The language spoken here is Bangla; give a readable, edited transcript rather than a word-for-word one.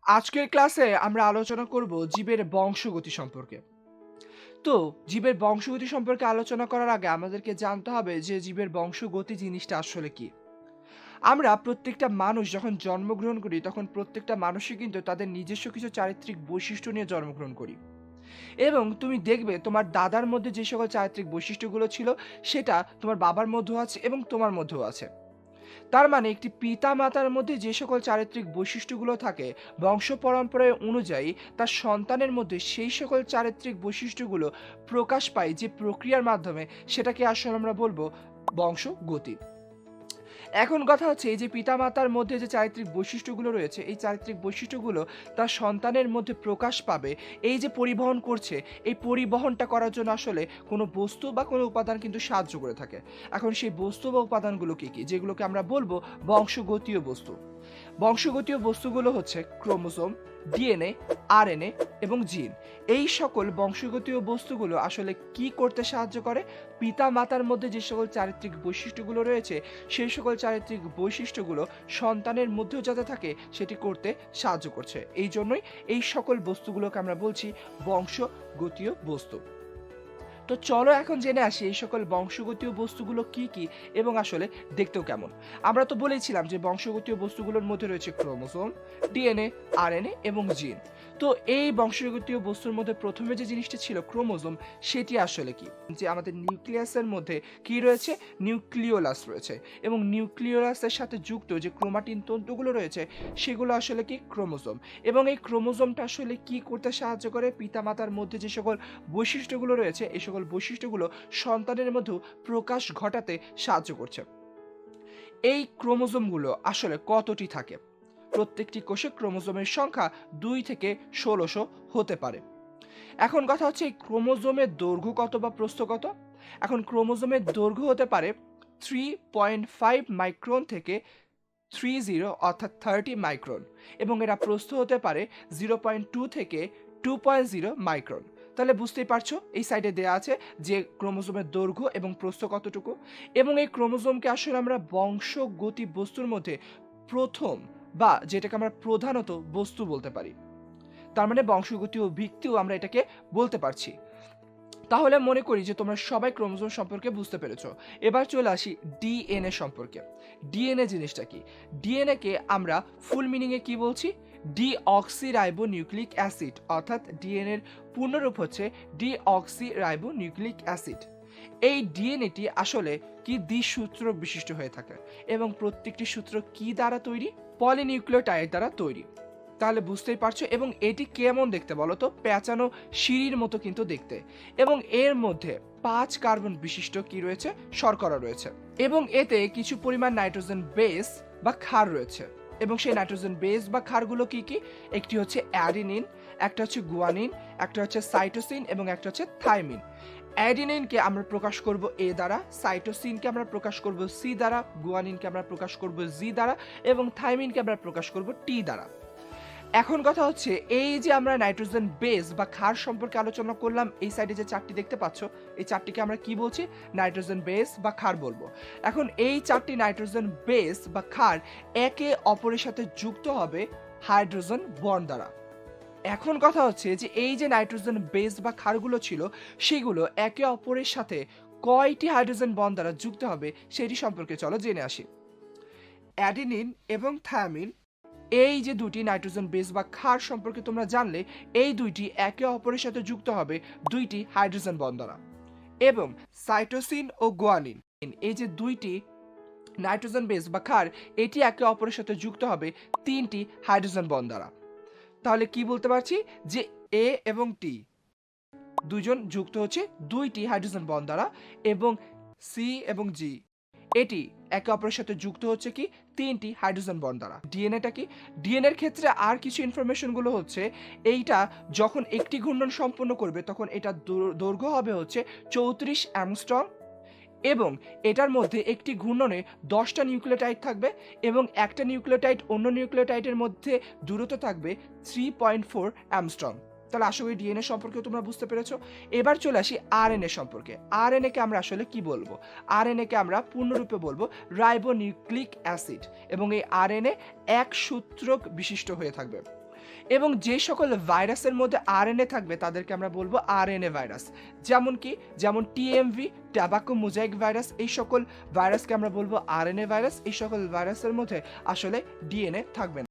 আজকের ক্লাসে আমরা আলোচনা করব জীবের বংশগতি সম্পর্কে। তো জীবের বংশগতি সম্পর্কে আলোচনা করার আগে আমাদেরকে জানতে হবে যে জীবের বংশগতি জিনিসটা আসলে কি। আমরা প্রত্যেকটা মানুষ যখন জন্মগ্রহণ করি তখন প্রত্যেকটা মানুষই কিন্তু তাদের নিজস্ব কিছু চারিত্রিক বৈশিষ্ট্য নিয়ে জন্মগ্রহণ করি এবং তুমি দেখবে তোমার দাদার মধ্যে যে সকল চারিত্রিক বৈশিষ্ট্যগুলো ছিল সেটা তোমার বাবার মধ্যেও আছে এবং তোমার মধ্যেও আছে। তার মানে একটি পিতা মাতার মধ্যে যে সকল চারিত্রিক বৈশিষ্ট্যগুলো থাকে বংশ পরম্পরায় অনুযায়ী তার সন্তানের মধ্যে সেই সকল চারিত্রিক বৈশিষ্ট্যগুলো প্রকাশ পায় যে প্রক্রিয়ার মাধ্যমে সেটাকে আসলে আমরা বলবো বংশগতি। এখন কথা হচ্ছে এই যে পিতামাতার মধ্যে যে চারিত্রিক বৈশিষ্ট্যগুলো রয়েছে এই চারিত্রিক বৈশিষ্ট্যগুলো তার সন্তানের মধ্যে প্রকাশ পাবে এই যে পরিবহন করছে এই পরিবহনটা করার জন্য আসলে কোনো বস্তু বা কোনো উপাদান কিন্তু সাহায্য করে থাকে। এখন সেই বস্তু বা উপাদানগুলো কি কি যেগুলোকে আমরা বলবো বংশগতীয় বস্তু। বংশগতীয় বস্তুগুলো হচ্ছে ক্রোমোসোম, ডিএনএ, আরএনএ এবং জিন। এই সকল বংশগতীয় বস্তুগুলো আসলে কি করতে সাহায্য করে? পিতা মাতার মধ্যে যে সকল চারিত্রিক বৈশিষ্ট্যগুলো রয়েছে সেই সকল চারিত্রিক বৈশিষ্ট্যগুলো সন্তানের মধ্যেও যাতে থাকে সেটি করতে সাহায্য করছে। এই জন্যই এই সকল বস্তুগুলোকে আমরা বলছি বংশগতীয় বস্তু। তো চলো এখন জেনে আসি এই সকল বংশগতীয় বস্তুগুলো কি কি এবং আসলে দেখতেও কেমন। আমরা তো বলেছিলাম যে বংশগতীয় বস্তুগুলোর মধ্যে রয়েছে ক্রোমোসোম, ডিএনএ, আরএনএ এবং জিন। তো এই বংশগতীয় বস্তুর মধ্যে প্রথমে যে জিনিসটা ছিল ক্রোমোসোম, সেটি আসলে কি? যে আমাদের নিউক্লিয়াসের মধ্যে কি রয়েছে? নিউক্লিওলাস রয়েছে এবং নিউক্লিওলাসের সাথে যুক্ত যে ক্রোমাটিন তন্তুগুলো রয়েছে সেগুলো আসলে কি? ক্রোমোসোম। এবং এই ক্রোমোসোমটা আসলে কি করতে সাহায্য করে? পিতামাতার মধ্যে যে সকল বৈশিষ্ট্যগুলো রয়েছে এই সকল বৈশিষ্ট্যগুলো সন্তানের মধ্যে প্রকাশ ঘটাতে সাহায্য করছে। এই ক্রোমোসোমগুলো আসলে কতটি থাকে? প্রত্যেকটি কোষে ক্রোমোসোমের সংখ্যা ২ থেকে ১৬০০ হতে পারে। এখন কথা হচ্ছে এই ক্রোমোসোমের দৈর্ঘ্য কত বা প্রস্থ কত? এখন ক্রোমোসোমের দৈর্ঘ্য হতে পারে 3.5 মাইক্রন থেকে 30 অর্থাৎ 30 মাইক্রন এবং এরা প্রস্থ হতে পারে 0.2 থেকে 2.0 মাইক্রন। তাহলে বুঝতেই পারছো এই সাইডে দেয়া আছে যে ক্রোমোসোমের দৈর্ঘ্য এবং প্রস্থ কতটুকু। এবং এই ক্রোমোসোমকে আসলে আমরা বংশগতি বস্তুর মধ্যে প্রথম বা যেটাকে আমরা প্রধানত বস্তু বলতে পারি। তার মানে বংশগতীয় ভিত্তিও আমরা এটাকে বলতে পারছি। তাহলে মনে করি যে তোমরা সবাই ক্রোমোসোম সম্পর্কে বুঝতে পেরেছো। এবার চলে আসি ডিএনএ সম্পর্কে। ডিএনএ জিনিসটা কি? ডিএনএ কে আমরা ফুল মিনিং এ কি বলছি? ডিঅক্সিরাইবোনিউক্লিক অ্যাসিড, অর্থাৎ ডিএনএ এর পূর্ণরূপ হচ্ছে ডিঅক্সিরাইবোনিউক্লিক অ্যাসিড। এই ডিএনএটি আসলে কি দ্বিসূত্র বিশিষ্ট হয়ে থাকে এবং প্রত্যেকটি সূত্র কি দ্বারা তৈরি? পলিনিউক্লিওটাইড দ্বারা তৈরি। তাহলে বুঝতেই পারছো। এবং এটি কেমন দেখতে বলো তো? পেঁচানো সিঁড়ির মতো কিন্তু দেখতে। এবং এর মধ্যে 5 কার্বন বিশিষ্ট কি রয়েছে? শর্করা রয়েছে এবং এতে কিছু পরিমাণ নাইট্রোজেন বেস বা ক্ষার রয়েছে। এবং সেই নাইট্রোজেন বেস বা ক্ষারগুলো কি কি? একটি হচ্ছে অ্যাডিনিন, একটা হচ্ছে গুয়ানিন, একটা হচ্ছে সাইটোসিন এবং একটা হচ্ছে থাইমিন। অ্যাডিনিনকে আমরা প্রকাশ করব এ দ্বারা, সাইটোসিনকে আমরা প্রকাশ করব সি দ্বারা, গুয়ানিনকে আমরা প্রকাশ করব জি দ্বারা এবং থাইমিনকে আমরা প্রকাশ করব টি দ্বারা। এখন কথা হচ্ছে এই যে আমরা নাইট্রোজেন বেস বা ক্ষার সম্পর্কে আলোচনা করলাম, এই সাইডে যে চারটি দেখতে পাচ্ছ এই চারটিকে আমরা কি বলছি? নাইট্রোজেন বেস বা ক্ষার বলবো। এখন এই চারটি নাইট্রোজেন বেস বা ক্ষার একে অপরের সাথে যুক্ত হবে হাইড্রোজেন বন্ড দ্বারা। এখন কথা হচ্ছে যে এই যে নাইট্রোজেন বেস বা ক্ষারগুলো ছিল সেগুলো একে অপরের সাথে কয়টি হাইড্রোজেন বন্ড দ্বারা যুক্ত হবে সেটি সম্পর্কে চলো জেনে আসি। অ্যাডিনিন এবং থায়ামিন, এই যে দুটি নাইট্রোজেন বেস বা ক্ষার সম্পর্কে তোমরা জানলে, এই দুইটি একে অপরের সাথে যুক্ত হবে দুইটি হাইড্রোজেন বন্ড দ্বারা। এবং সাইটোসিন ও গুয়ানিন, এই যে দুইটি নাইট্রোজেন বেস বা ক্ষার, এটি একে অপরের সাথে যুক্ত হবে তিনটি হাইড্রোজেন বন্ড দ্বারা। তাহলে কি বলতে পারছি? যে এ এবং টি দুজন যুক্ত হচ্ছে দুইটি হাইড্রোজেন বন্ড দ্বারা এবং সি এবং জি এটি একে অপরের সাথে যুক্ত হচ্ছে কি? তিনটি হাইড্রোজেন বন্ড দ্বারা। ডিএনএটা কি? ডিএনএর ক্ষেত্রে আর কিছু ইনফরমেশন গুলো হচ্ছে এইটা যখন একটি ঘূর্ণন সম্পন্ন করবে তখন এটা দৈর্ঘ্য হবে হচ্ছে 34 অ্যাংস্ট্রম এবং এটার মধ্যে একটি ঘূর্ণনে 10টা নিউক্লিওটাইড থাকবে এবং একটা নিউক্লিওটাইড অন্য নিউক্লিওটাইডের মধ্যে দূরত্ব থাকবে 3.4 অ্যাংস্ট্রম। তাহলে আশা করি ডিএনএ সম্পর্কে তোমরা বুঝতে পেরেছো। এবার চলে আসি আরএনএ সম্পর্কে। আরএনএ কে আমরা আসলে কি বলবো? আরএনএ কে আমরা পূর্ণরূপে বলবো রাইবোনিউক্লিক অ্যাসিড এবং এই আরএনএ এক সূত্রক বিশিষ্ট হয়ে থাকবে। এবং যে সকল ভাইরাসের মধ্যে আরএনএ থাকবে তাদেরকে আমরা বলবো আরএনএ ভাইরাস। যেমন কি? যেমন টিএমভি, ট্যাবাকো মোজাইক ভাইরাস, এই সকল ভাইরাসকে আমরা বলবো আরএনএ ভাইরাস। এই সকল ভাইরাসের মধ্যে আসলে ডিএনএ থাকবে না।